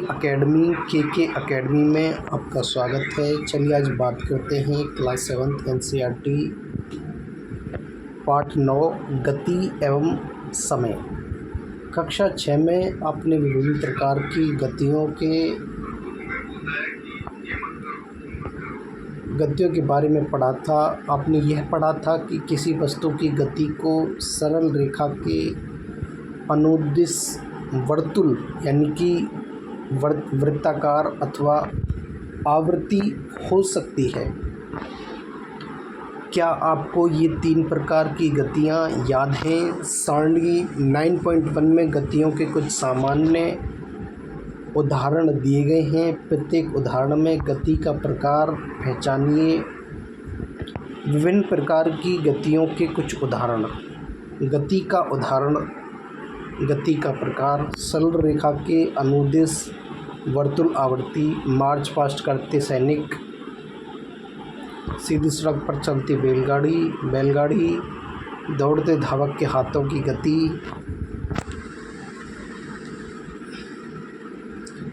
Academy के academy में आपका स्वागत है। चलिए आज बात करते हैं क्लास 7th एनसीईआरटी पाठ 9 गति एवं समय। कक्षा 6 में आपने विभिन्न प्रकार की गतियों के बारे में पढ़ा था। आपने यह पढ़ा था कि किसी वस्तु की गति को सरल रेखा के अनुदिश वर्तुल यानी कि वृत्ताकार अथवा आवृत्ति हो सकती है। क्या आपको ये 3 प्रकार की गतियाँ याद हैं? सारणी 9.1 में गतियों के कुछ सामान्य उदाहरण दिए गए हैं। प्रत्येक उदाहरण में गति का प्रकार पहचानिए। विभिन्न प्रकार की गतियों के कुछ उदाहरण। गति का उदाहरण, गति का प्रकार, सरल रेखा के अनुदिश वर्तुल आवृत्ति, मार्च पास्ट करते सैनिक, सीधी सड़क पर चलती बैलगाड़ी, दौड़ते धावक के हाथों की गति,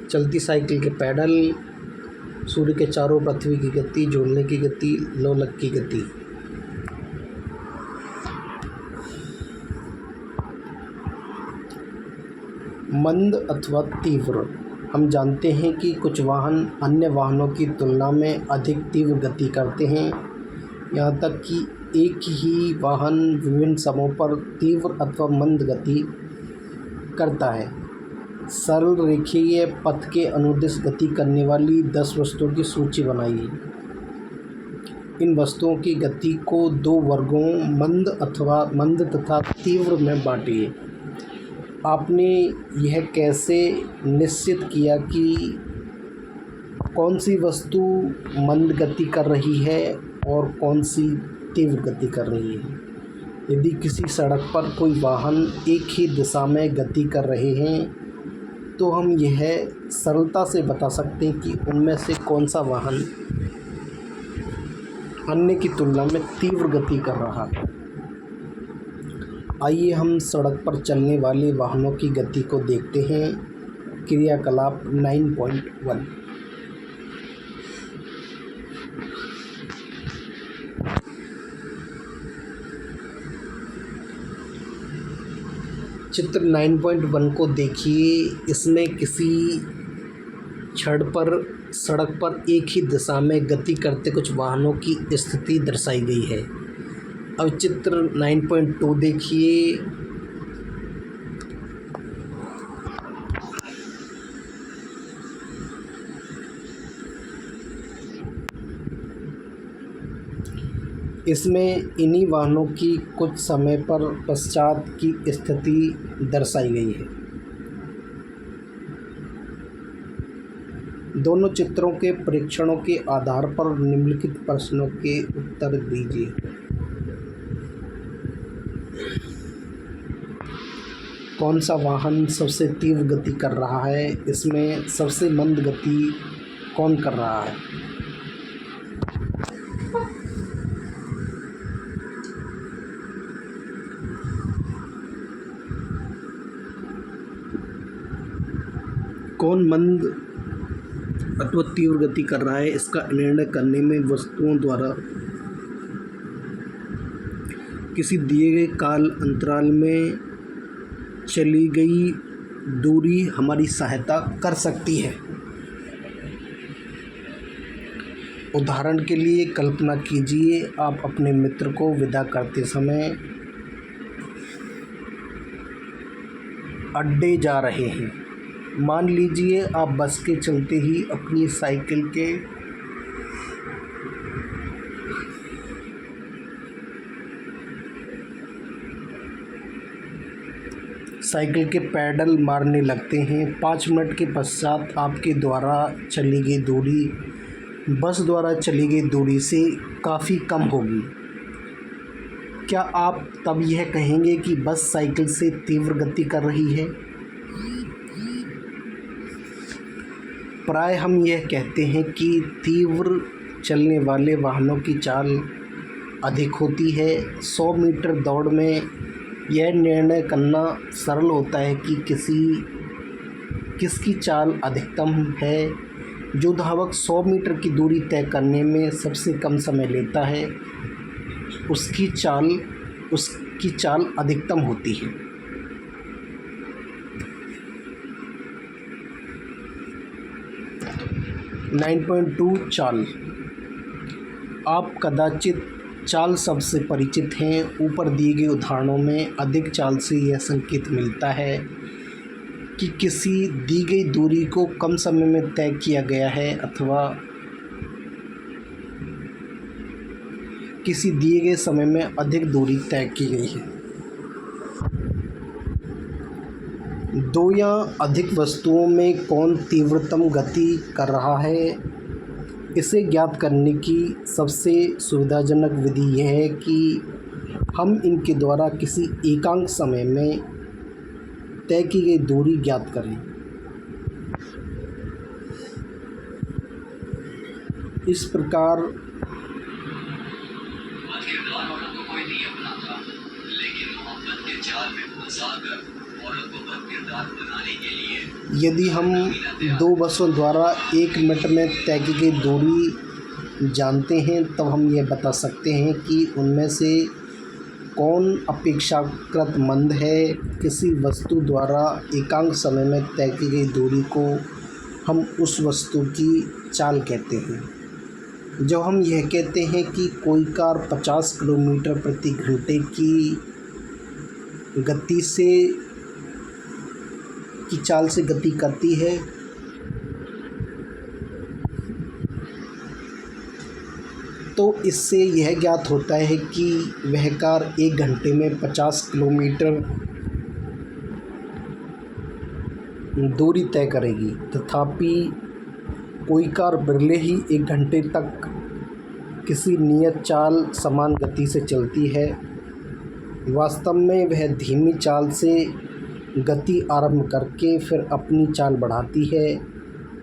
चलती साइकिल के पैडल, सूर्य के चारों पृथ्वी की गति, झूलने की गति, लोलक की गति। मंद अथवा तीव्र। हम जानते हैं कि कुछ वाहन अन्य वाहनों की तुलना में अधिक तीव्र गति करते हैं। यहाँ तक कि एक ही वाहन विभिन्न समयों पर तीव्र अथवा मंद गति करता है। सरल रेखीय पथ के अनुदिश गति करने वाली 10 वस्तुओं की सूची बनाइए। इन वस्तुओं की गति को 2 वर्गों मंद तथा तीव्र में बांटिए। आपने यह कैसे निश्चित किया कि कौन सी वस्तु मंद गति कर रही है और कौन सी तीव्र गति कर रही है? यदि किसी सड़क पर कोई वाहन एक ही दिशा में गति कर रहे हैं तो हम यह सरलता से बता सकते हैं कि उनमें से कौन सा वाहन अन्य की तुलना में तीव्र गति कर रहा है। आइए हम सड़क पर चलने वाले वाहनों की गति को देखते हैं। क्रियाकलाप 9.1। चित्र 9.1 को देखिए। इसमें किसी छड़ पर सड़क पर एक ही दिशा में गति करते कुछ वाहनों की स्थिति दर्शाई गई है। अब चित्र 9.2 देखिए। इसमें इन्हीं वाहनों की कुछ समय पर पश्चात की स्थिति दर्शाई गई है। दोनों चित्रों के परीक्षणों के आधार पर निम्नलिखित प्रश्नों के उत्तर दीजिए। कौन सा वाहन सबसे तीव्र गति कर रहा है? इसमें सबसे मंद गति कौन कर रहा है? कौन मंद अथवा तीव्र गति कर रहा है, इसका निर्णय करने में वस्तुओं द्वारा किसी दिए गए काल अंतराल में चली गई दूरी हमारी सहायता कर सकती है। उदाहरण के लिए कल्पना कीजिए, आप अपने मित्र को विदा करते समय अड्डे जा रहे हैं। मान लीजिए आप बस के चलते ही अपनी साइकिल के पैडल मारने लगते हैं। 5 मिनट के पश्चात आपके द्वारा चली गई दूरी बस द्वारा चली गई दूरी से काफ़ी कम होगी। क्या आप तब यह कहेंगे कि बस साइकिल से तीव्र गति कर रही है? प्राय हम यह कहते हैं कि तीव्र चलने वाले वाहनों की चाल अधिक होती है। 100 मीटर दौड़ में यह निर्णय करना सरल होता है कि किसी किसकी चाल अधिकतम है। जो धावक 100 मीटर की दूरी तय करने में सबसे कम समय लेता है उसकी चाल अधिकतम होती है। 9.2 चाल। आप कदाचित चाल शब्द से परिचित हैं। ऊपर दिए गए उदाहरणों में अधिक चाल से यह संकेत मिलता है कि किसी दी गई दूरी को कम समय में तय किया गया है अथवा किसी दिए गए समय में अधिक दूरी तय की गई है। दो या अधिक वस्तुओं में कौन तीव्रतम गति कर रहा है, इसे ज्ञात करने की सबसे सुविधाजनक विधि यह है कि हम इनके द्वारा किसी एकांक समय में तय की गई दूरी ज्ञात करें। इस प्रकार यदि हम दो बसों द्वारा 1 मिनट में तय की गई दूरी जानते हैं तब हम यह बता सकते हैं कि उनमें से कौन अपेक्षाकृत मंद है। किसी वस्तु द्वारा एकांक समय में तय की गई दूरी को हम उस वस्तु की चाल कहते हैं। जब हम यह कहते हैं कि कोई कार 50 किलोमीटर प्रति घंटे की चाल से गति करती है तो इससे यह ज्ञात होता है कि वह कार 1 घंटे में 50 किलोमीटर दूरी तय करेगी। तथापि कोई कार बिरले ही 1 घंटे तक किसी नियत चाल समान गति से चलती है। वास्तव में वह धीमी चाल से गति आरंभ करके फिर अपनी चाल बढ़ाती है।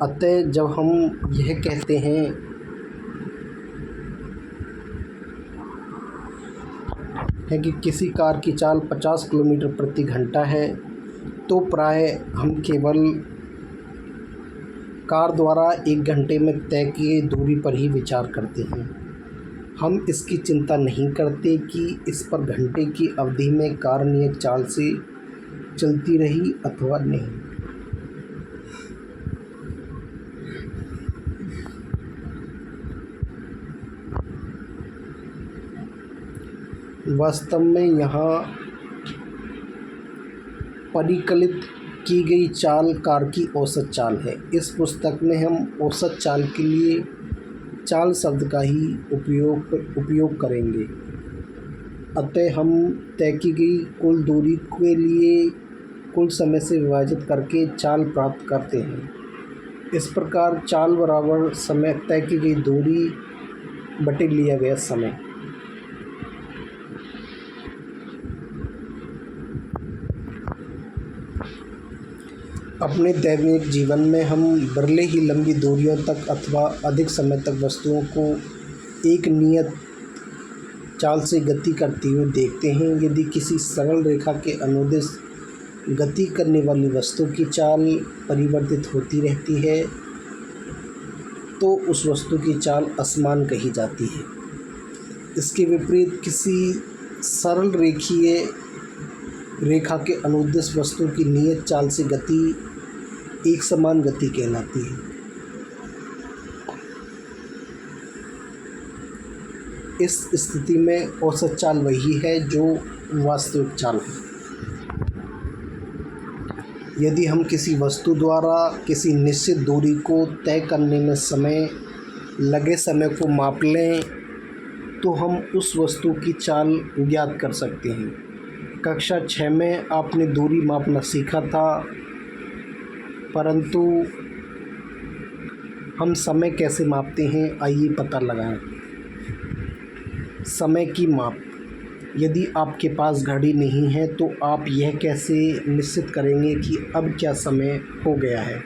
अतः जब हम यह कहते हैं कि किसी कार की चाल 50 किलोमीटर प्रति घंटा है तो प्रायः हम केवल कार द्वारा 1 घंटे में तय की गई दूरी पर ही विचार करते हैं। हम इसकी चिंता नहीं करते कि इस पर घंटे की अवधि में कार नियत चाल से चलती रही अथवा नहीं। वास्तव में यहाँ परिकलित की गई चाल कार की औसत चाल है। इस पुस्तक में हम औसत चाल के लिए चाल शब्द का ही उपयोग करेंगे। अतः हम तय की गई कुल दूरी के लिए कुल समय से विभाजित करके चाल प्राप्त करते हैं। इस प्रकार चाल बराबर समय तय की गई दूरी बटे लिया गया समय। अपने दैनिक जीवन में हम बिरले ही लंबी दूरियों तक अथवा अधिक समय तक वस्तुओं को एक नियत चाल से गति करते हुए देखते हैं। यदि किसी सरल रेखा के अनुदिश गति करने वाली वस्तु की चाल परिवर्तित होती रहती है तो उस वस्तु की चाल असमान कही जाती है। इसके विपरीत किसी सरल रेखीय रेखा के अनुदिश वस्तु की नियत चाल से गति एक समान गति कहलाती है। इस स्थिति में औसत चाल वही है जो वास्तविक चाल है। यदि हम किसी वस्तु द्वारा किसी निश्चित दूरी को तय करने में लगे समय को माप लें तो हम उस वस्तु की चाल ज्ञात कर सकते हैं। कक्षा 6 में आपने दूरी मापना सीखा था, परंतु हम समय कैसे मापते हैं आइए पता लगाएं। समय की माप। यदि आपके पास घड़ी नहीं है तो आप यह कैसे निश्चित करेंगे कि अब क्या समय हो गया है।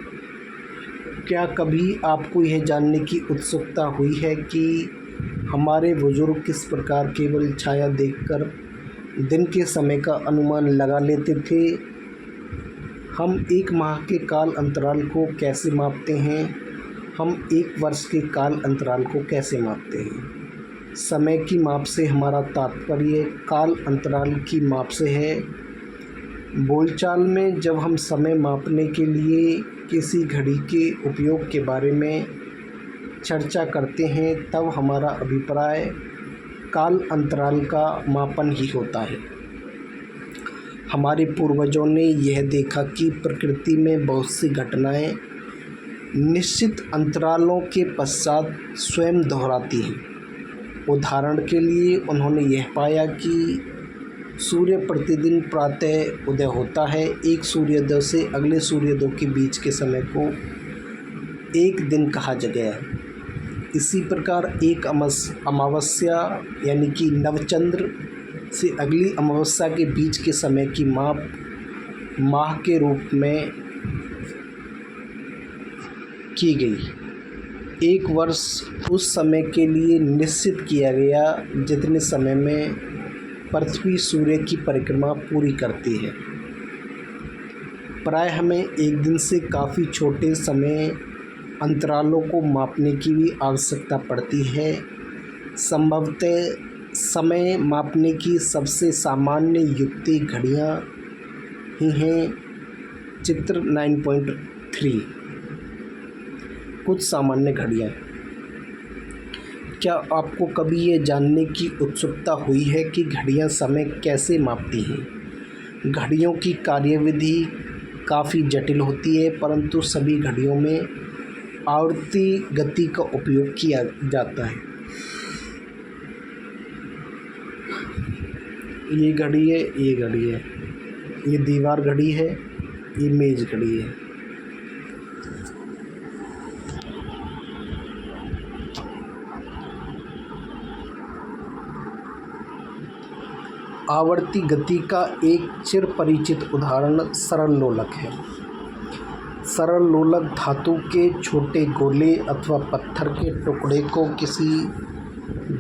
क्या कभी आपको यह जानने की उत्सुकता हुई है कि हमारे बुजुर्ग किस प्रकार केवल छाया देखकर दिन के समय का अनुमान लगा लेते थे। हम एक माह के काल अंतराल को कैसे मापते हैं? हम एक वर्ष के काल अंतराल को कैसे मापते हैं? समय की माप से हमारा तात्पर्य काल अंतराल की माप से है। बोलचाल में जब हम समय मापने के लिए किसी घड़ी के उपयोग के बारे में चर्चा करते हैं तब हमारा अभिप्राय काल अंतराल का मापन ही होता है। हमारे पूर्वजों ने यह देखा कि प्रकृति में बहुत सी घटनाएं निश्चित अंतरालों के पश्चात स्वयं दोहराती हैं। उदाहरण के लिए उन्होंने यह पाया कि सूर्य प्रतिदिन प्रातः उदय होता है। एक सूर्योदय से अगले सूर्योदय के बीच के समय को एक दिन कहा गया है। इसी प्रकार एक अमावस्या यानी कि नवचंद्र से अगली अमावस्या के बीच के समय की माप माह के रूप में की गई। एक वर्ष उस समय के लिए निश्चित किया गया जितने समय में पृथ्वी सूर्य की परिक्रमा पूरी करती है। प्राय हमें एक दिन से काफ़ी छोटे समय अंतरालों को मापने की भी आवश्यकता पड़ती है। संभवतः समय मापने की सबसे सामान्य युक्ति घड़ियाँ ही हैं। चित्र 9.3 कुछ सामान्य घड़ियाँ। क्या आपको कभी ये जानने की उत्सुकता हुई है कि घड़ियाँ समय कैसे मापती हैं? घड़ियों की कार्यविधि काफ़ी जटिल होती है, परंतु सभी घड़ियों में आवर्ती गति का उपयोग किया जाता है। ये घड़ी है, ये घड़ी है, ये दीवार घड़ी है, ये मेज घड़ी है। आवर्ती गति का एक चिर परिचित उदाहरण सरल लोलक है। सरल लोलक धातु के छोटे गोले अथवा पत्थर के टुकड़े को किसी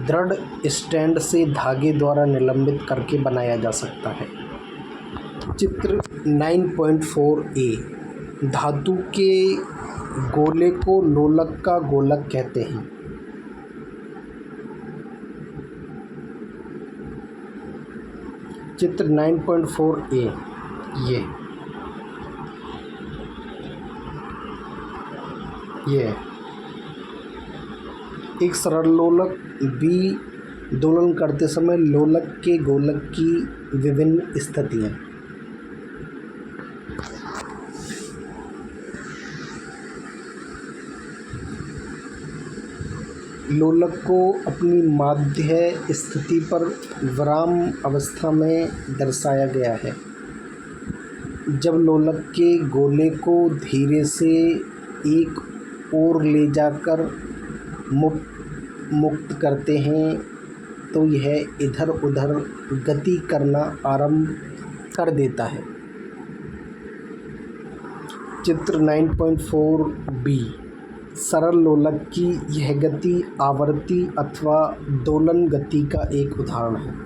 दृढ़ स्टैंड से धागे द्वारा निलंबित करके बनाया जा सकता है। चित्र 9.4a धातु के गोले को लोलक का गोलक कहते हैं। चित्र 9.4a ये एक सरल लोलक भी दोलन करते समय लोलक के गोलक की विभिन्न स्थितियाँ। लोलक को अपनी माध्य स्थिति पर विराम अवस्था में दर्शाया गया है। जब लोलक के गोले को धीरे से एक ओर ले जाकर मुक्त करते हैं तो यह इधर उधर गति करना आरंभ कर देता है। चित्र 9.4b सरल लोलक की यह गति आवर्ती अथवा दोलन गति का एक उदाहरण है।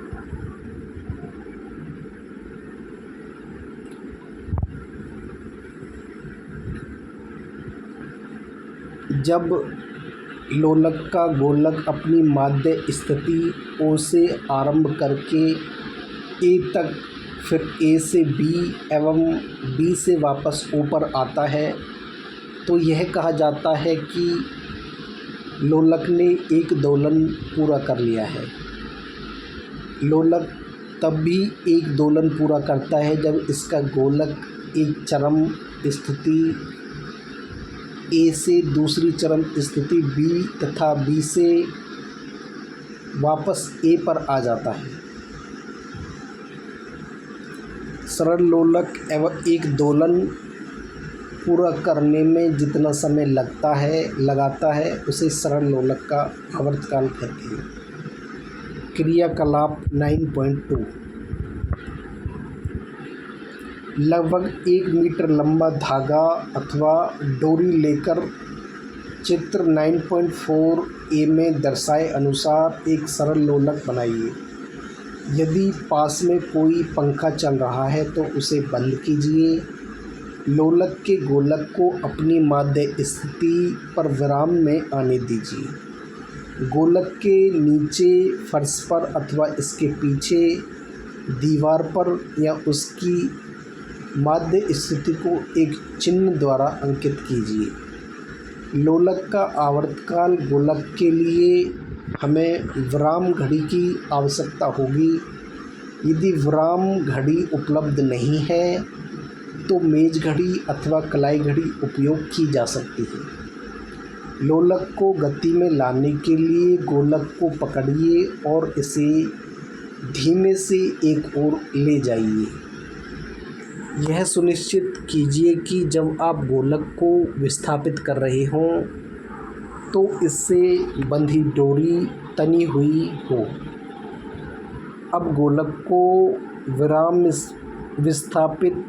जब लोलक का गोलक अपनी माध्य स्थिति ओ से आरंभ करके ए तक, फिर ए से बी एवं बी से वापस ऊपर आता है तो यह कहा जाता है कि लोलक ने एक दोलन पूरा कर लिया है। लोलक तब भी एक दोलन पूरा करता है जब इसका गोलक एक चरम स्थिति ए से दूसरी चरम स्थिति बी तथा बी से वापस ए पर आ जाता है। सरल लोलक एवं एक दोलन पूरा करने में जितना समय लगाता है उसे सरल लोलक का आवर्तकाल कहते हैं। क्रियाकलाप 9.2 लगभग 1 मीटर लंबा धागा अथवा डोरी लेकर चित्र 9.4a में दर्शाए अनुसार एक सरल लोलक बनाइए। यदि पास में कोई पंखा चल रहा है तो उसे बंद कीजिए। लोलक के गोलक को अपनी माध्य स्थिति पर विराम में आने दीजिए। गोलक के नीचे फर्श पर अथवा इसके पीछे दीवार पर या उसकी माध्य स्थिति को एक चिन्ह द्वारा अंकित कीजिए। लोलक का आवर्तकाल गोलक के लिए हमें विराम घड़ी की आवश्यकता होगी। यदि विराम घड़ी उपलब्ध नहीं है तो मेज घड़ी अथवा कलाई घड़ी उपयोग की जा सकती है। लोलक को गति में लाने के लिए गोलक को पकड़िए और इसे धीमे से एक ओर ले जाइए। यह सुनिश्चित कीजिए कि जब आप गोलक को विस्थापित कर रहे हों तो इससे बंधी डोरी तनी हुई हो। अब गोलक को विराम विस्थापित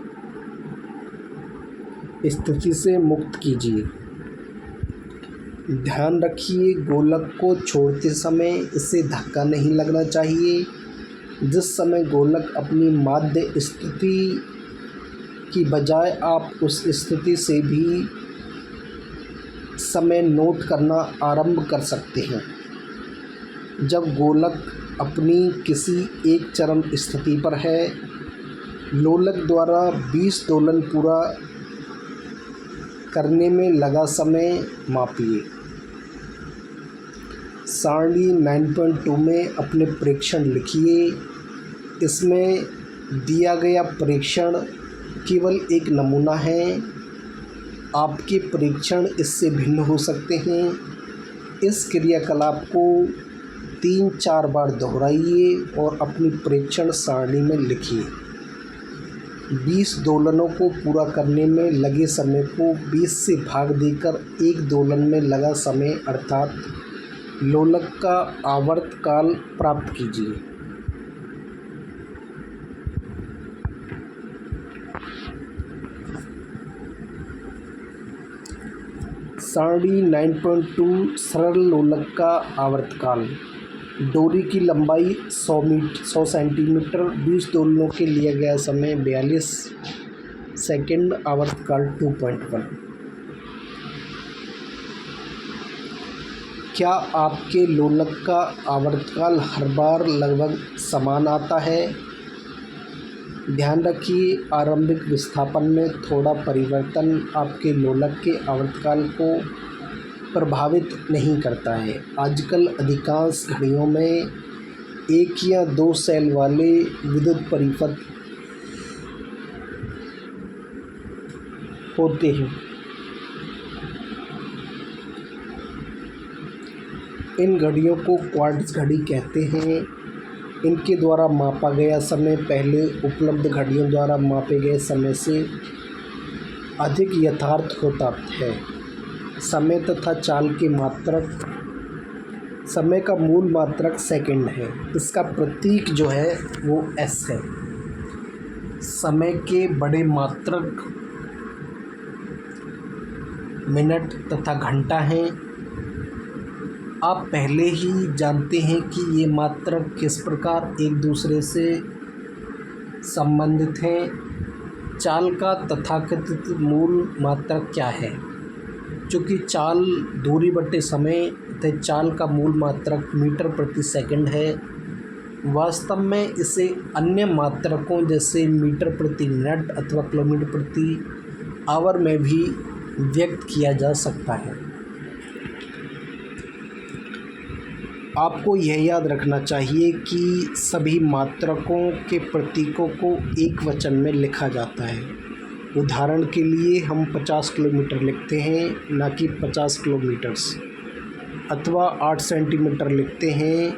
स्थिति से मुक्त कीजिए। ध्यान रखिए, गोलक को छोड़ते समय इसे धक्का नहीं लगना चाहिए। जिस समय गोलक अपनी माध्य स्थिति की बजाय आप उस स्थिति से भी समय नोट करना आरंभ कर सकते हैं। जब गोलक अपनी किसी एक चरम स्थिति पर है, लोलक द्वारा 20 दोलन पूरा करने में लगा समय मापिए। सारणी 9.2 में अपने प्रेक्षण लिखिए। इसमें दिया गया प्रेक्षण केवल एक नमूना है। आपके प्रेक्षण इससे भिन्न हो सकते हैं। इस क्रियाकलाप को 3-4 बार दोहराइए और अपनी प्रेक्षण सारणी में लिखिए। 20 दोलनों को पूरा करने में लगे समय को 20 से भाग देकर एक दोलन में लगा समय अर्थात लोलक का आवर्तकाल प्राप्त कीजिए। सारणी 9.2 सरल लोलक का आवर्तकाल। डोरी की लंबाई 100 सेंटीमीटर। 20 दोलनों के लिए गया समय 42 सेकंड। आवर्तकाल 2.1। क्या आपके लोलक का आवर्तकाल हर बार लगभग समान आता है? ध्यान रखिए, आरंभिक विस्थापन में थोड़ा परिवर्तन आपके लोलक के आवर्तकाल को प्रभावित नहीं करता है। आजकल अधिकांश घड़ियों में 1 या 2 सेल वाले विद्युत परिपथ होते हैं। इन घड़ियों को क्वार्ट्ज घड़ी कहते हैं। इनके द्वारा मापा गया समय पहले उपलब्ध घड़ियों द्वारा मापे गए समय से अधिक यथार्थ होता है। समय तथा चाल के मात्रक, समय का मूल मात्रक सेकंड है। इसका प्रतीक जो है वो एस है। समय के बड़े मात्रक मिनट तथा घंटा हैं। आप पहले ही जानते हैं कि ये मात्रक किस प्रकार एक दूसरे से संबंधित हैं। चाल का तथाकथित मूल मात्रक क्या है? चूँकि चाल दूरी बटे समय तथा चाल का मूल मात्रक मीटर प्रति सेकंड है, वास्तव में इसे अन्य मात्रकों जैसे मीटर प्रति मिनट अथवा किलोमीटर प्रति आवर में भी व्यक्त किया जा सकता है। आपको यह याद रखना चाहिए कि सभी मात्रकों के प्रतीकों को एक वचन में लिखा जाता है। उदाहरण के लिए हम 50 किलोमीटर लिखते हैं, न कि 50 किलोमीटर्स, अथवा 8 सेंटीमीटर लिखते हैं,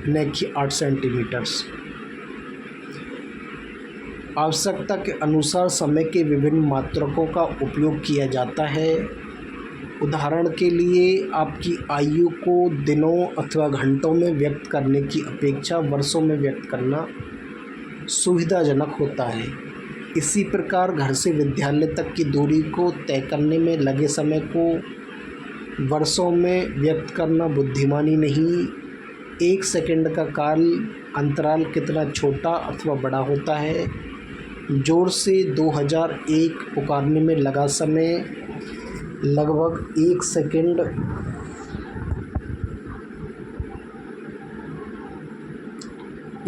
न कि 8 सेंटीमीटर्स। आवश्यकता के अनुसार समय के विभिन्न मात्रकों का उपयोग किया जाता है। उदाहरण के लिए आपकी आयु को दिनों अथवा घंटों में व्यक्त करने की अपेक्षा वर्षों में व्यक्त करना सुविधाजनक होता है। इसी प्रकार घर से विद्यालय तक की दूरी को तय करने में लगे समय को वर्षों में व्यक्त करना बुद्धिमानी नहीं। 1 सेकंड का काल अंतराल कितना छोटा अथवा बड़ा होता है, जोर से 2001 पुकारने में लगा समय लगभग 1 सेकंड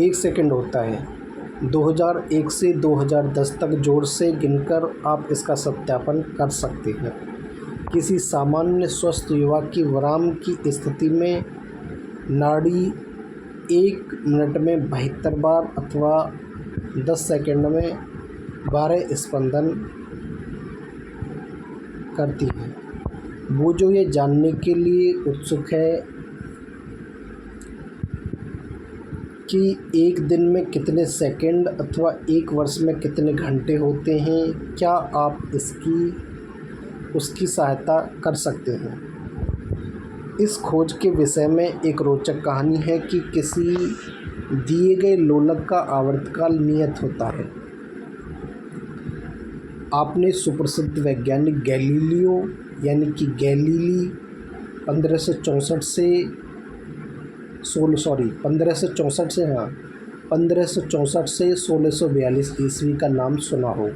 1 सेकंड होता है। 2001 से 2010 तक जोर से गिनकर आप इसका सत्यापन कर सकते हैं। किसी सामान्य स्वस्थ युवा की विराम की स्थिति में नाड़ी 1 मिनट में 72 बार अथवा 10 सेकंड में 12 स्पंदन करती है। वो जो ये जानने के लिए उत्सुक है कि एक दिन में कितने सेकंड अथवा एक वर्ष में कितने घंटे होते हैं, क्या आप उसकी सहायता कर सकते हैं। इस खोज के विषय में एक रोचक कहानी है कि किसी दिए गए लोलक का आवर्तकाल नियत होता है। आपने सुप्रसिद्ध वैज्ञानिक गैलीलियो यानी कि गैलीली 1564 से 1642 ईस्वी का नाम सुना हो।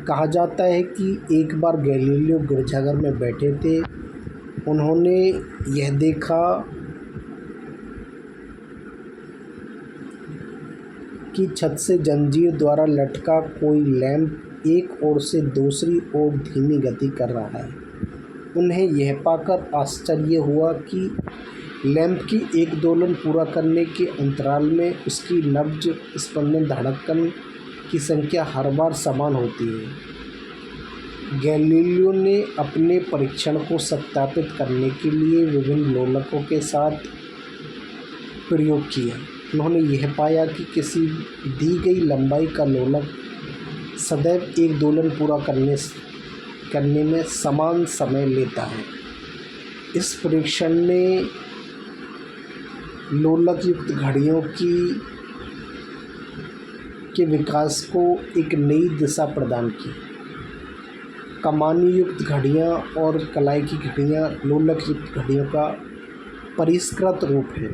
कहा जाता है कि एक बार गैलीलियो गिरजाघर में बैठे थे। उन्होंने यह देखा कि छत से जंजीर द्वारा लटका कोई लैंप एक ओर से दूसरी ओर धीमी गति कर रहा है। उन्हें यह पाकर आश्चर्य हुआ कि लैंप की एक दोलन पूरा करने के अंतराल में उसकी नब्ज स्पंदन धड़कन की संख्या हर बार समान होती है। गैलीलियो ने अपने परीक्षण को सत्यापित करने के लिए विभिन्न लोलकों के साथ प्रयोग किया। उन्होंने यह पाया कि किसी दी गई लंबाई का लोलक सदैव एक दोलन पूरा करने में समान समय लेता है। इस परीक्षण ने लोलक युक्त घड़ियों के विकास को एक नई दिशा प्रदान की। कमानी युक्त घड़ियाँ और कलाई की घड़ियाँ लोलक युक्त घड़ियों का परिष्कृत रूप है।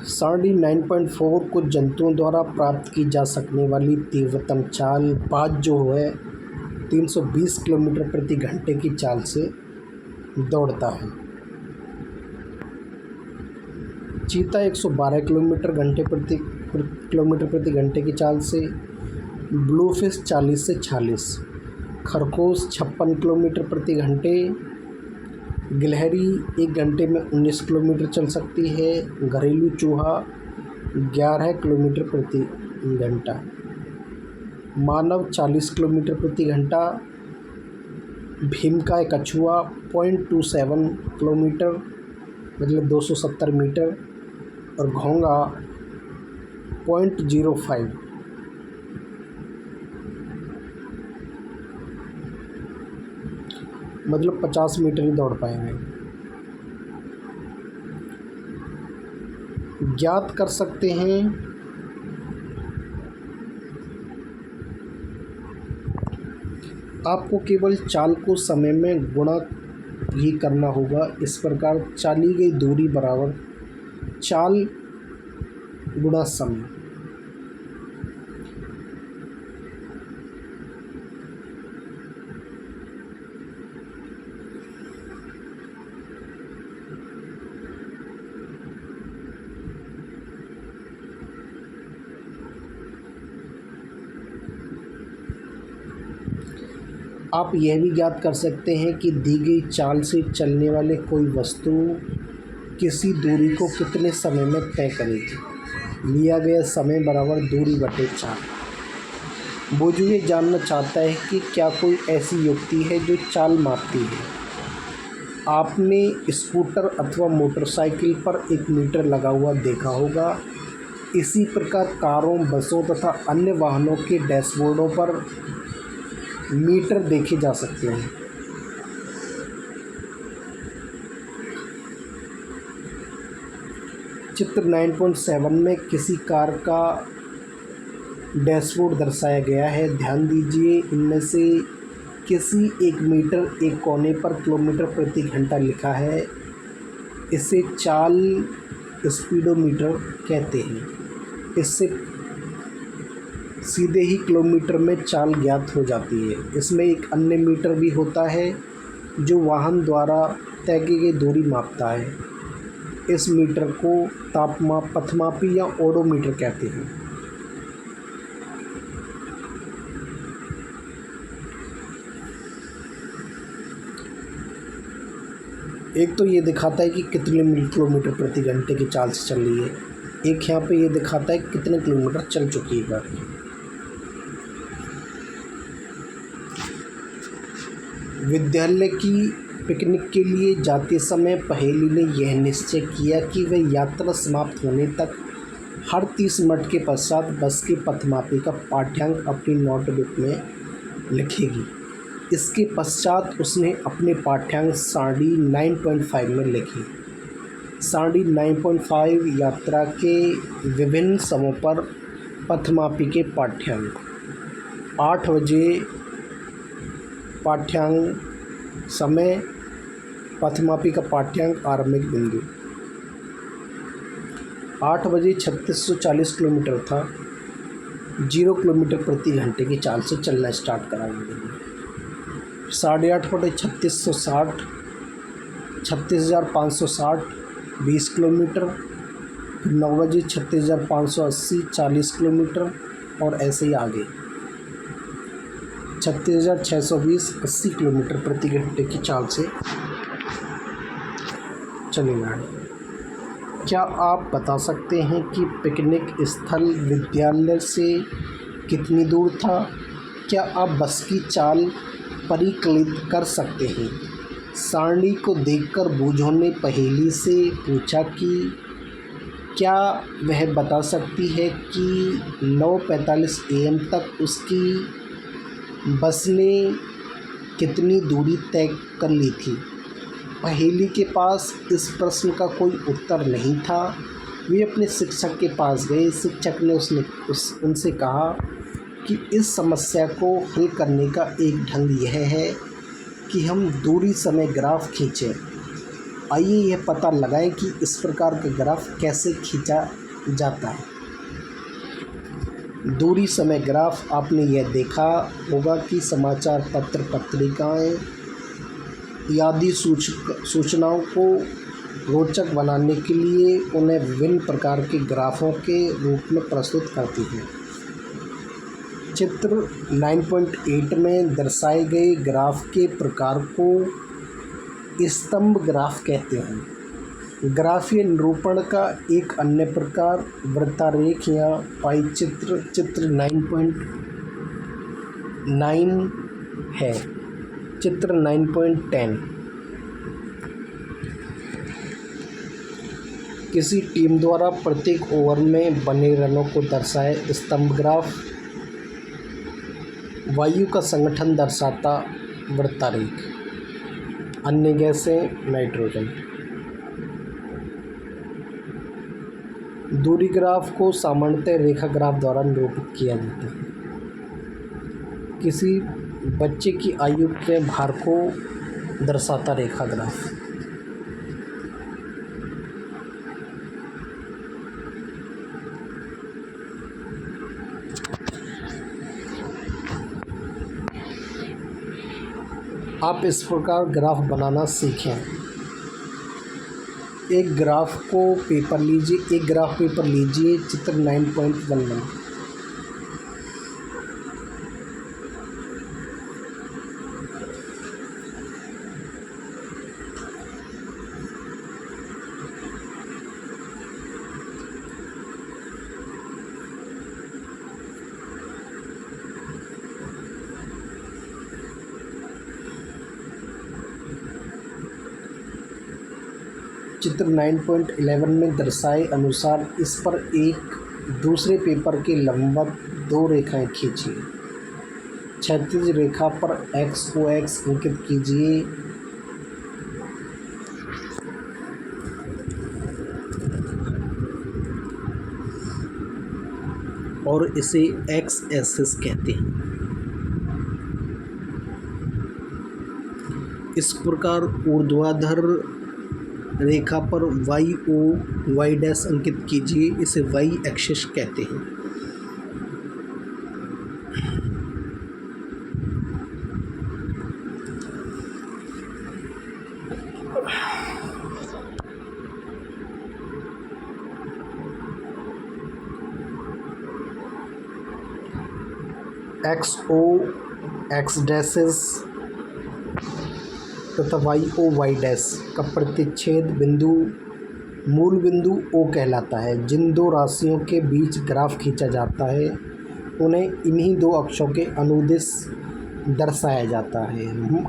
सारणी 9.4 कुछ जंतुओं द्वारा प्राप्त की जा सकने वाली तीव्रतम चाल बाज जो है 320 किलोमीटर प्रति घंटे की चाल से दौड़ता है। चीता 112 किलोमीटर प्रति घंटे की चाल से, ब्लूफिश 40 से 46, खरगोश 56 किलोमीटर प्रति घंटे, गिलहरी 1 घंटे में 19 किलोमीटर चल सकती है, घरेलू चूहा 11 किलोमीटर प्रति घंटा, मानव 40 किलोमीटर प्रति घंटा, भीमकाय कछुआ 0.27 किलोमीटर मतलब 270 मीटर और घोंगा 0.05 मतलब 50 मीटर ही दौड़ पाएंगे। ज्ञात कर सकते हैं आपको केवल चाल को समय में गुणा ही करना होगा। इस प्रकार चाली गई दूरी बराबर चाल गुणा समय। आप यह भी ज्ञात कर सकते हैं कि दी गई चाल से चलने वाले कोई वस्तु किसी दूरी को कितने समय में तय करेगी। लिया गया समय बराबर दूरी बटे चाल। वो जो ये जानना चाहता है कि क्या कोई ऐसी युक्ति है जो चाल मापती है। आपने स्कूटर अथवा मोटरसाइकिल पर एक मीटर लगा हुआ देखा होगा। इसी प्रकार कारों, बसों तथा अन्य वाहनों के डैशबोर्डों पर मीटर देखे जा सकते हैं। चित्र 9.7 में किसी कार का डैशबोर्ड दर्शाया गया है। ध्यान दीजिए, इनमें से किसी 1 मीटर एक कोने पर किलोमीटर प्रति घंटा लिखा है। इसे चाल स्पीडोमीटर कहते हैं। इससे सीधे ही किलोमीटर में चाल ज्ञात हो जाती है। इसमें एक अन्य मीटर भी होता है जो वाहन द्वारा तय की गई दूरी मापता है। इस मीटर को पथमापी या ओडोमीटर कहते हैं। एक तो ये दिखाता है कि कितने किलोमीटर प्रति घंटे की चाल से चल रही है, एक यहाँ पे ये दिखाता है कितने किलोमीटर चल चुकी है गाड़ी। विद्यालय की पिकनिक के लिए जाते समय पहेली ने यह निश्चय किया कि वह यात्रा समाप्त होने तक हर 30 मिनट के पश्चात बस के पथमापी का पाठ्यांक अपनी नोटबुक में लिखेगी। इसके पश्चात उसने अपने पाठ्यांक सारणी 9.5 में लिखे। सारणी 9.5 यात्रा के विभिन्न समयों पर पथमापी के पाठ्यांक। 8 बजे पाठ्यांक समय, पथमापी का पाठ्यांक आरंभिक बिंदु। 8 बजे 3640 किलोमीटर था। 0 किलोमीटर प्रति घंटे की चाल से चलना स्टार्ट करा गया। 8:30 बटे 3660, 36,560 20 किलोमीटर। फिर 9 बजे 36,580 40 किलोमीटर, और ऐसे ही आगे 36,620 80 किलोमीटर प्रति घंटे की चाल से चलेगा। क्या आप बता सकते हैं कि पिकनिक स्थल विद्यालय से कितनी दूर था? क्या आप बस की चाल परिकलित कर सकते हैं? सारणी को देखकर बूझों ने पहेली से पूछा कि क्या वह बता सकती है कि 9:45 AM तक उसकी बस ने कितनी दूरी तय कर ली थी। पहेली के पास इस प्रश्न का कोई उत्तर नहीं था। वे अपने शिक्षक के पास गए। शिक्षक ने उनसे कहा कि इस समस्या को हल करने का एक ढंग यह है कि हम दूरी समय ग्राफ खींचें। आइए यह पता लगाएं कि इस प्रकार का ग्राफ कैसे खींचा जाता है। दूरी समय ग्राफ, आपने यह देखा होगा कि समाचार पत्र, पत्रिकाएं आदि सूचनाओं को रोचक बनाने के लिए उन्हें विभिन्न प्रकार के ग्राफों के रूप में प्रस्तुत करती हैं। चित्र 9.8 में दर्शाए गए ग्राफ के प्रकार को स्तंभ ग्राफ कहते हैं। ग्राफीय निरूपण का एक अन्य प्रकार वृत्तारेख या पाई चित्र 9.9 है। चित्र 9.10 किसी टीम द्वारा प्रत्येक ओवर में बने रनों को दर्शाए स्तंभ ग्राफ। वायु का संगठन दर्शाता वृत्तारेख। अन्य गैसें नाइट्रोजन। दूरी ग्राफ को सामान्यतः रेखा ग्राफ द्वारा निरूपित किया जाता है। किसी बच्चे की आयु के भार को दर्शाता रेखा ग्राफ। आप इस प्रकार ग्राफ बनाना सीखें। एक ग्राफ पेपर लीजिए। चित्र 9.11। चित्र 9.11 में दर्शाए अनुसार इस पर एक दूसरे पेपर के लंबवत 2 रेखाएं खींचिए। क्षैतिज रेखा पर x को x अंकित कीजिए। और इसे एक्स एक्सिस कहते हैं। इस प्रकार ऊर्ध्वाधर रेखा पर वाई ओ वाई डैश अंकित कीजिए, इसे वाई एक्सिस कहते हैं। एक्स ओ एक्स डैशेस तथा वाई ओ वाई डैश का प्रतिच्छेद बिंदु मूल बिंदु ओ कहलाता है। जिन दो राशियों के बीच ग्राफ खींचा जाता है उन्हें इन्हीं दो अक्षों के अनुदिश दर्शाया जाता है। हम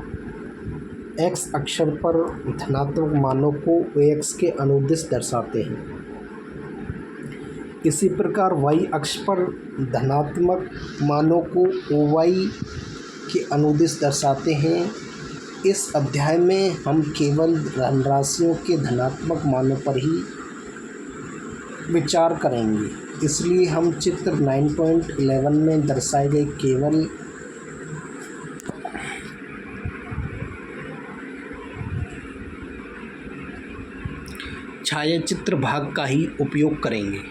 एक्स अक्षर पर धनात्मक मानों को एक्स के अनुदिश दर्शाते हैं। इसी प्रकार वाई अक्ष पर धनात्मक मानों को ओ वाई के अनुदिश दर्शाते हैं। इस अध्याय में हम केवल धनराशियों के धनात्मक मानों पर ही विचार करेंगे, इसलिए हम चित्र 9.11 में दर्शाए गए केवल छायाचित्र भाग का ही उपयोग करेंगे।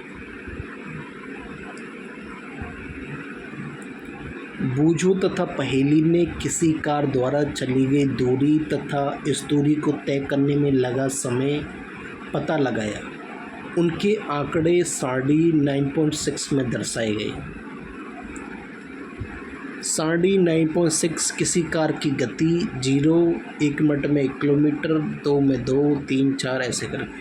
बूझो तथा पहेली में किसी कार द्वारा चली गई दूरी तथा इस दूरी को तय करने में लगा समय पता लगाया। उनके आंकड़े सारणी 9.6 में दर्शाए गए। सारणी 9.6 किसी कार की गति 0 1 मिनट में 1 किलोमीटर, 2 में 2, 3, 4 ऐसे करके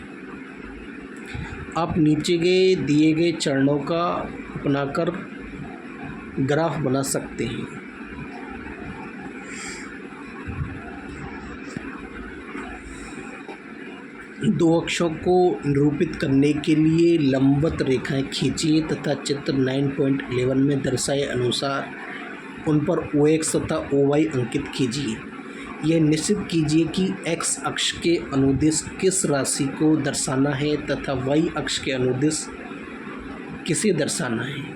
आप नीचे दिए गए चरणों का अपनाकर ग्राफ बना सकते हैं। दो अक्षों को निरूपित करने के लिए लंबवत रेखाएं खींचिए तथा चित्र 9.11 में दर्शाए अनुसार उन पर ओ एक्स तथा ओ वाई अंकित कीजिए। यह निश्चित कीजिए कि एक्स अक्ष के अनुदिश किस राशि को दर्शाना है तथा वाई अक्ष के अनुदिश किसे दर्शाना है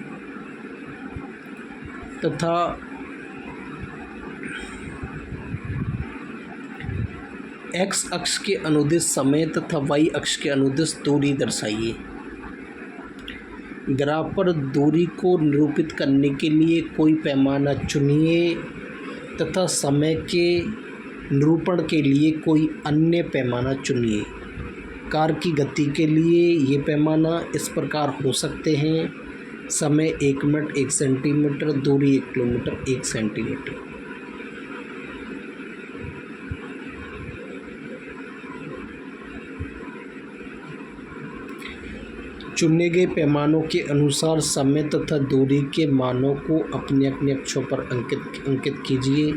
तथा एक्स अक्ष के अनुदिश समय तथा वाई अक्ष के अनुदिश दूरी दर्शाइए। ग्राफ पर दूरी को निरूपित करने के लिए कोई पैमाना चुनिए तथा समय के निरूपण के लिए कोई अन्य पैमाना चुनिए। कार की गति के लिए ये पैमाना इस प्रकार हो सकते हैं: समय 1 मिनट 1 सेंटीमीटर, दूरी 1 किलोमीटर 1 सेंटीमीटर। चुने गए पैमानों के अनुसार समय तथा दूरी के मानों को अपने अपने अक्षों पर अंकित कीजिए।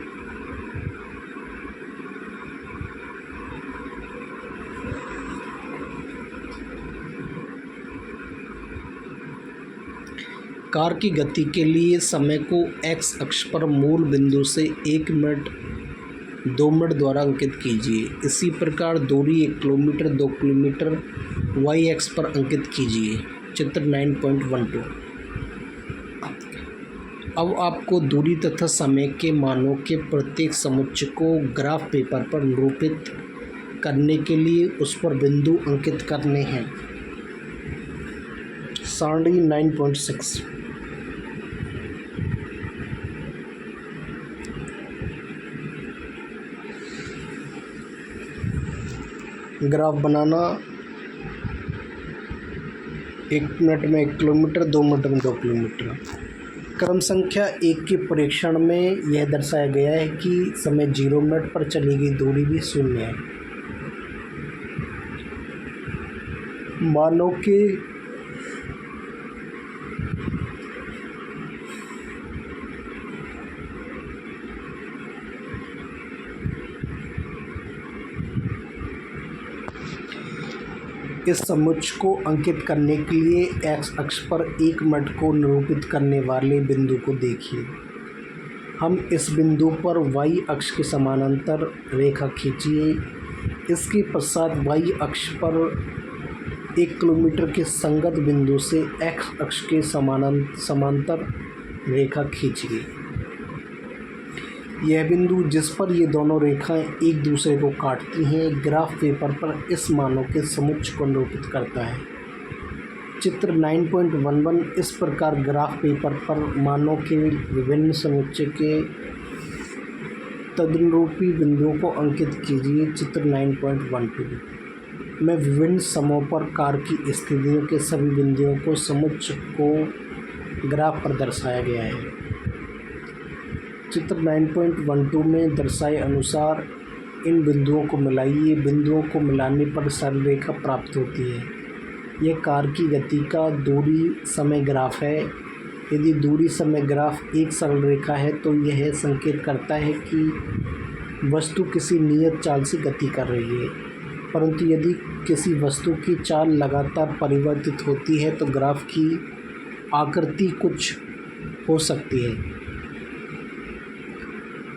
कार की गति के लिए समय को एक्स अक्ष पर मूल बिंदु से 1 मिनट 2 मिनट द्वारा अंकित कीजिए। इसी प्रकार दूरी 1 किलोमीटर 2 किलोमीटर वाई एक्स पर अंकित कीजिए। चित्र 9.12। अब आपको दूरी तथा समय के मानों के प्रत्येक समुच्चय को ग्राफ पेपर पर निरूपित करने के लिए उस पर बिंदु अंकित करने हैं। सारणी 9.6। ग्राफ बनाना: 1 मिनट में 1 किलोमीटर, 2 मिनट में 2 किलोमीटर। क्रम संख्या 1 के परीक्षण में यह दर्शाया गया है कि समय 0 मिनट पर चली गई दूरी भी 0 है। मानों के इस समुच्चय को अंकित करने के लिए एक्स अक्ष पर 1 मिनट को निरूपित करने वाले बिंदु को देखिए। हम इस बिंदु पर वाई अक्ष के समानांतर रेखा खींचिए। इसके पश्चात वाई अक्ष पर 1 किलोमीटर के संगत बिंदु से एक्स अक्ष के समांतर रेखा खींचिए। यह बिंदु जिस पर ये दोनों रेखाएं एक दूसरे को काटती हैं ग्राफ पेपर पर इस मानों के समुच्चय को निरूपित करता है। चित्र 9.11 इस प्रकार ग्राफ पेपर पर मानों के विभिन्न समुच्चय के तदनुरूपी बिंदुओं को अंकित कीजिए। चित्र 9.12 में विभिन्न समों पर कार की स्थितियों के सभी बिंदुओं को समुच्चय को ग्राफ पर दर्शाया गया है। चित्र 9.12 में दर्शाए अनुसार इन बिंदुओं को मिलाइए। बिंदुओं को मिलाने पर सरल रेखा प्राप्त होती है। यह कार की गति का दूरी समय ग्राफ है। यदि दूरी समय ग्राफ एक सरल रेखा है तो यह संकेत करता है कि वस्तु किसी नियत चाल से गति कर रही है, परंतु यदि किसी वस्तु की चाल लगातार परिवर्तित होती है तो ग्राफ की आकृति कुछ हो सकती है।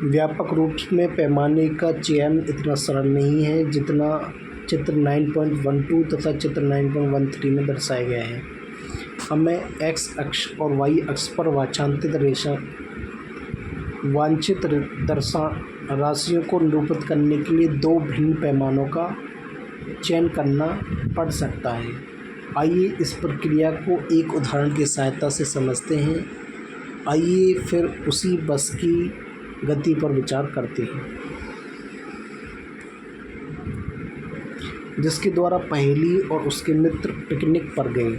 व्यापक रूप में पैमाने का चयन इतना सरल नहीं है जितना चित्र 9.12 तथा चित्र 9.13 में दर्शाया गया है। हमें एक्स अक्ष और वाई अक्ष पर वांछित राशियों को निरूपित करने के लिए दो भिन्न पैमानों का चयन करना पड़ सकता है। आइए इस प्रक्रिया को एक उदाहरण की सहायता से समझते हैं। आइए फिर उसी बस की गति पर विचार करते हैं जिसके द्वारा पहेली और उसके मित्र पिकनिक पर गए।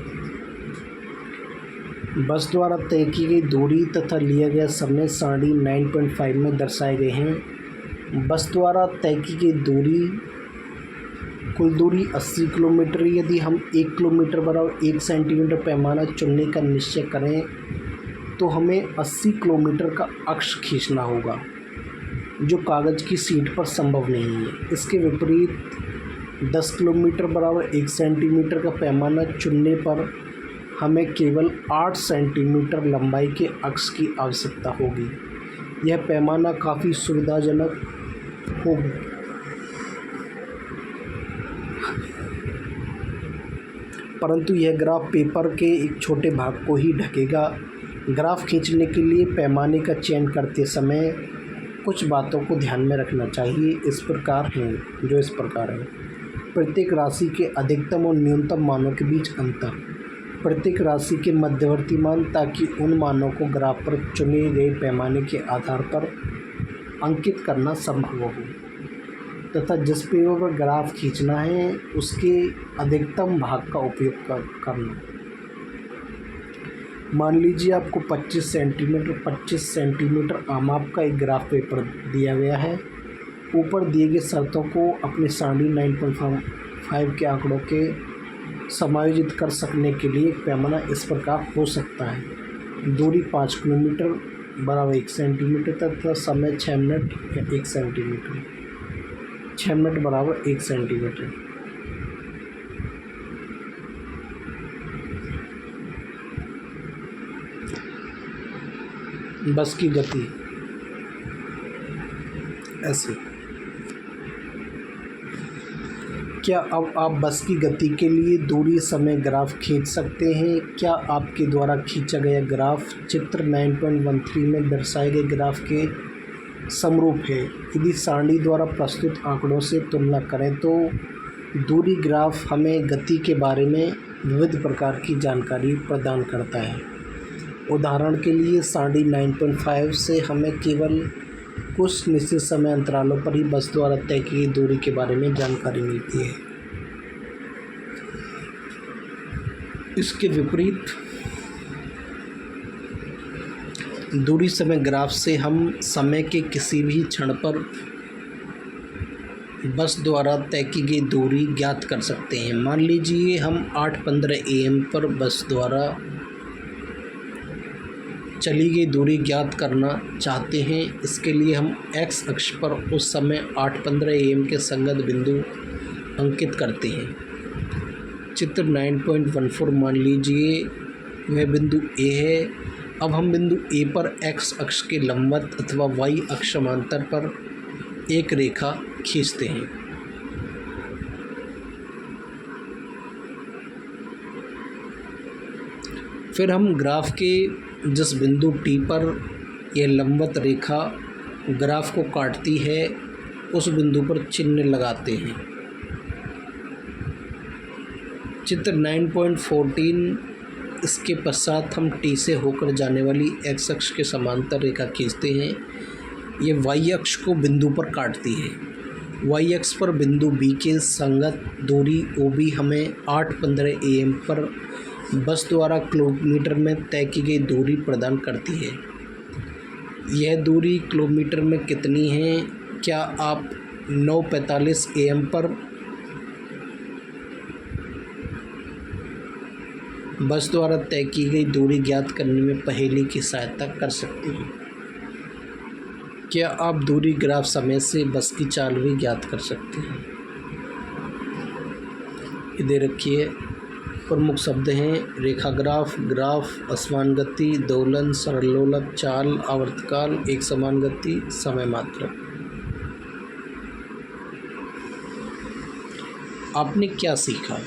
बस द्वारा तय की गई दूरी तथा लिया गया समय सारणी 9.5 में दर्शाए गए हैं। बस द्वारा तय की गई कुल दूरी 80 किलोमीटर। यदि हम 1 किलोमीटर बराबर 1 सेंटीमीटर पैमाना चुनने का निश्चय करें तो हमें 80 किलोमीटर का अक्ष खींचना होगा, जो कागज़ की शीट पर संभव नहीं है। इसके विपरीत 10 किलोमीटर बराबर 1 सेंटीमीटर का पैमाना चुनने पर हमें केवल 8 सेंटीमीटर लंबाई के अक्ष की आवश्यकता होगी। यह पैमाना काफ़ी सुविधाजनक होगा, परंतु यह ग्राफ पेपर के एक छोटे भाग को ही ढकेगा। ग्राफ खींचने के लिए पैमाने का चयन करते समय कुछ बातों को ध्यान में रखना चाहिए। इस प्रकार है। प्रत्येक राशि के अधिकतम और न्यूनतम मानों के बीच अंतर, प्रत्येक राशि के मध्यवर्ती मान, ताकि उन मानों को ग्राफ पर चुने गए पैमाने के आधार पर अंकित करना संभव हो, तथा जिस पेपर पर ग्राफ खींचना है उसके अधिकतम भाग का उपयोग करना। मान लीजिए आपको 25 सेंटीमीटर आमाप का एक ग्राफ पेपर दिया गया है। ऊपर दिए गए शर्तों को अपने सारणी 9.5 के आंकड़ों के समायोजित कर सकने के लिए पैमाना इस प्रकार हो सकता है। दूरी 5 किलोमीटर बराबर 1 सेंटीमीटर तथा समय 6 मिनट या 1 सेंटीमीटर, 6 मिनट बराबर 1 सेंटीमीटर। बस की गति ऐसे। क्या अब आप बस की गति के लिए दूरी समय ग्राफ खींच सकते हैं? क्या आपके द्वारा खींचा गया ग्राफ चित्र 9.13 में दर्शाए गए ग्राफ के समरूप है? यदि सारणी द्वारा प्रस्तुत आंकड़ों से तुलना करें तो दूरी ग्राफ हमें गति के बारे में विविध प्रकार की जानकारी प्रदान करता है। उदाहरण के लिए सारणी 9.5 से हमें केवल कुछ निश्चित समय अंतरालों पर ही बस द्वारा तय की गई दूरी के बारे में जानकारी मिलती है। इसके विपरीत दूरी समय ग्राफ से हम समय के किसी भी क्षण पर बस द्वारा तय की गई दूरी ज्ञात कर सकते हैं। मान लीजिए हम 8:15 AM पर बस द्वारा चली गई दूरी ज्ञात करना चाहते हैं। इसके लिए हम एक्स अक्ष पर उस समय 8:15 AM के संगत बिंदु अंकित करते हैं। चित्र 9.14 मान लीजिए वह बिंदु ए है। अब हम बिंदु ए पर एक्स अक्ष के लंबवत अथवा वाई अक्ष समांतर पर एक रेखा खींचते हैं। फिर हम ग्राफ के जिस बिंदु टी पर यह लंबवत रेखा ग्राफ को काटती है उस बिंदु पर चिन्ह लगाते हैं। चित्र 9.14 इसके पश्चात हम टी से होकर जाने वाली एक्स अक्ष के समांतर रेखा खींचते हैं। ये वाई अक्ष को बिंदु पर काटती है। वाई अक्ष पर बिंदु बी के संगत दूरी ओ बी हमें 8:15 AM पर बस द्वारा किलोमीटर में तय की गई दूरी प्रदान करती है। यह दूरी किलोमीटर में कितनी है? क्या आप 9:45 AM पर बस द्वारा तय की गई दूरी ज्ञात करने में पहेली की सहायता कर सकते हैं? क्या आप दूरी ग्राफ समय से बस की चाल भी ज्ञात कर सकते हैं? ये दे रखी है। प्रमुख शब्द हैं रेखा ग्राफ, ग्राफ, असमान गति, दोलन, सरलोलक, चाल, आवर्तकाल, एक समान गति, समय मात्रक। आपने क्या सीखा?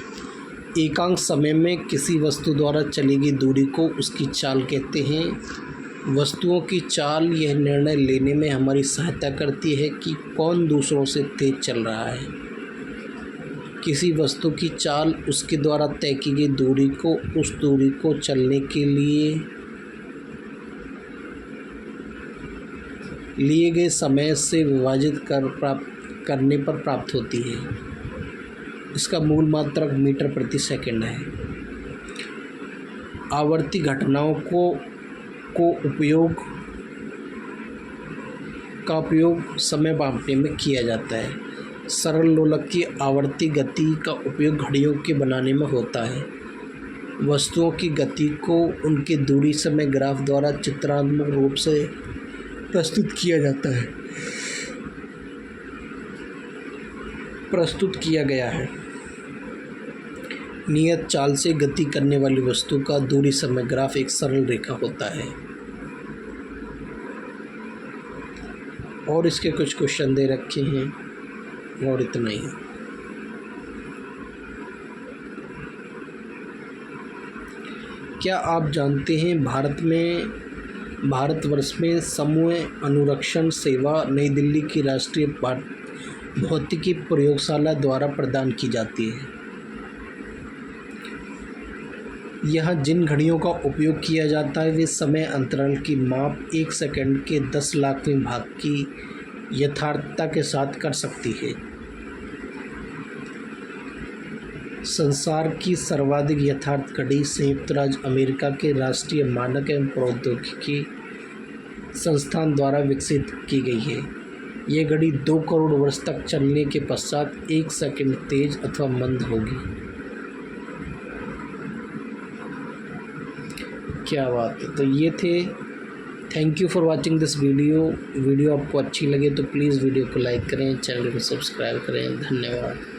एकांक समय में किसी वस्तु द्वारा चली गई दूरी को उसकी चाल कहते हैं। वस्तुओं की चाल यह निर्णय लेने में हमारी सहायता करती है कि कौन दूसरों से तेज चल रहा है। किसी वस्तु की चाल उसके द्वारा तय की गई दूरी को उस दूरी को चलने के लिए गए समय से विभाजित करने पर प्राप्त होती है। इसका मूल मात्रक मीटर प्रति सेकंड है। आवर्ती घटनाओं को उपयोग समय मापने में किया जाता है। सरल लोलक की आवर्ती गति का उपयोग घड़ियों के बनाने में होता है। वस्तुओं की गति को उनके दूरी समय ग्राफ द्वारा चित्रात्मक रूप से प्रस्तुत किया गया है। नियत चाल से गति करने वाली वस्तु का दूरी समय ग्राफ एक सरल रेखा होता है। और इसके कुछ क्वेश्चन दे रखे हैं और इतना ही। क्या आप जानते हैं भारतवर्ष में समूह अनुरक्षण सेवा नई दिल्ली की राष्ट्रीय भौतिकी प्रयोगशाला द्वारा प्रदान की जाती है। यहाँ जिन घड़ियों का उपयोग किया जाता है वे समय अंतराल की माप 1 सेकंड के 10 लाखवें भाग की यथार्थता के साथ कर सकती है। संसार की सर्वाधिक यथार्थ घड़ी संयुक्त राज्य अमेरिका के राष्ट्रीय मानक एवं प्रौद्योगिकी संस्थान द्वारा विकसित की गई है। ये घड़ी 2 करोड़ वर्ष तक चलने के पश्चात 1 सेकंड तेज अथवा मंद होगी। क्या बात है। तो ये थे। Thank you for watching this video आपको अच्छी लगे तो प्लीज़ वीडियो को लाइक करें, चैनल को सब्सक्राइब करें। धन्यवाद।